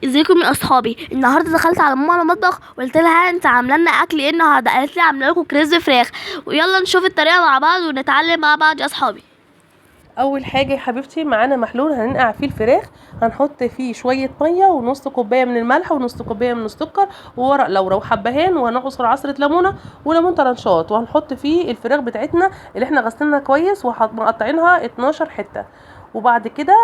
ازيكم يا اصحابي؟ النهارده دخلت على ماما المطبخ وقلت لها انت عامله لنا اكل ايه النهارده؟ قالت لي عامله لكم كريز فراخ. ويلا نشوف الطريقه مع بعض ونتعلم مع بعض يا اصحابي. اول حاجه يا حبيبتي معانا محلول هننقع فيه الفراخ. هنحط فيه شويه ميه ونص كوبايه من الملح ونص كوبايه من السكر وورق لورا وحبهان، وهنعصر عصره ليمونه وليمون طرنشات، وهنحط فيه الفراخ بتاعتنا اللي احنا غسلناها كويس ومقطعينها 12 حته. وبعد كده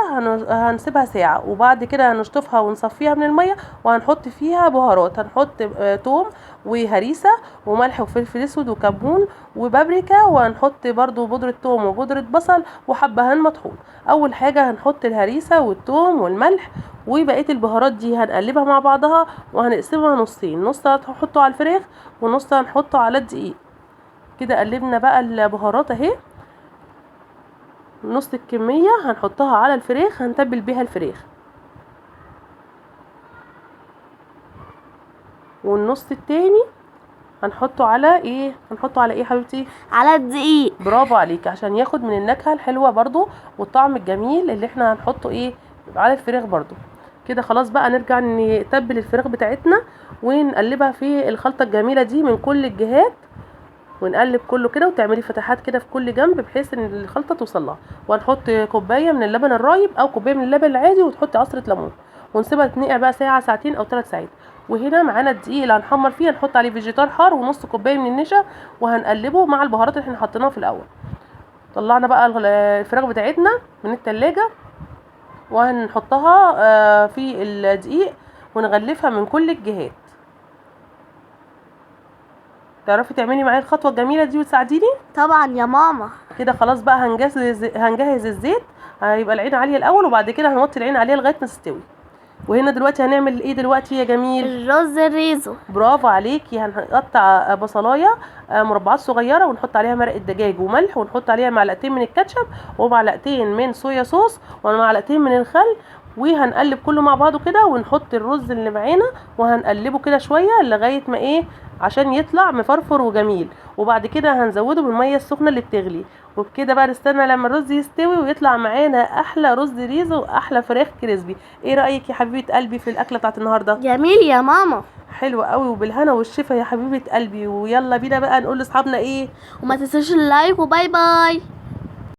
هنسيبها ساعه، وبعد كده هنشطفها ونصفيها من الميه، وهنحط فيها بهارات. هنحط توم وهريسه وملح وفلفل اسود وكمون وبابريكا، وهنحط برضو بودره توم وبودره بصل وحبهان مطحون. اول حاجه هنحط الهريسه والثوم والملح وبقيه البهارات دي هنقلبها مع بعضها، وهنقسمها نصين، نص هنحطه على الفراخ ونص هنحطه على الدقيق. كده قلبنا بقى البهارات اهي. نص الكميه هنحطها على الفراخ، هنتبل بيها الفراخ. والنص التاني هنحطه على ايه؟ هنحطه على ايه حبيبتي؟ على الدقيق. برافو عليك، عشان ياخد من النكهه الحلوه برضو والطعم الجميل اللي احنا هنحطه ايه على الفراخ برضو. كده خلاص بقى نرجع نتبل الفراخ بتاعتنا ونقلبها في الخلطه الجميله دي من كل الجهات، ونقلب كله كده، وتعملي فتحات كده في كل جنب بحيث ان الخلطه توصل لها. وهنحط كوبايه من اللبن الرايب او كوبايه من اللبن العادي، وتحطي عصره ليمون، ونسيبها تنقع بقى ساعه ساعتين او 3 ساعات. وهنا معانا الدقيق اللي هنحمر فيه، هنحط عليه فيجيتار حار ونص كوبايه من النشا، وهنقلبه مع البهارات اللي احنا حطيناها في الاول. طلعنا بقى الفراخ بتاعتنا من التلاجة، وهنحطها في الدقيق ونغلفها من كل الجهات. تعرفي تعملي معايا الخطوه الجميله دي وتساعديني؟ طبعا يا ماما. كده خلاص بقى هنجهز الزيت. هيبقى العين عاليه الاول، وبعد كده هنوطي العين عليها لغايه ما تستوي. وهنا دلوقتي هنعمل ايه دلوقتي يا جميل؟ الرز الريزو. برافو عليكي. هنقطع بصلايه مربعات صغيره، ونحط عليها مرق الدجاج وملح، ونحط عليها معلقتين من الكاتشب ومعلقتين من صويا صوص ومعلقتين من الخل، وهنقلب كله مع بعضه كده، ونحط الرز اللي معانا وهنقلبه كده شويه لغايه ما ايه، عشان يطلع مفرفر وجميل. وبعد كده هنزوده بالميه السخنه اللي بتغلي. وبكده بقى نستنى لما الرز يستوي ويطلع معانا احلى رز ريزو واحلى فراخ كريسبي. ايه رايك يا حبيبه قلبي في الاكله بتاعت النهارده؟ جميل يا ماما. حلوه قوي، وبالهنا والشفا يا حبيبه قلبي. ويلا بينا بقى نقول لاصحابنا ايه؟ وما تنسوش اللايك، وباي باي.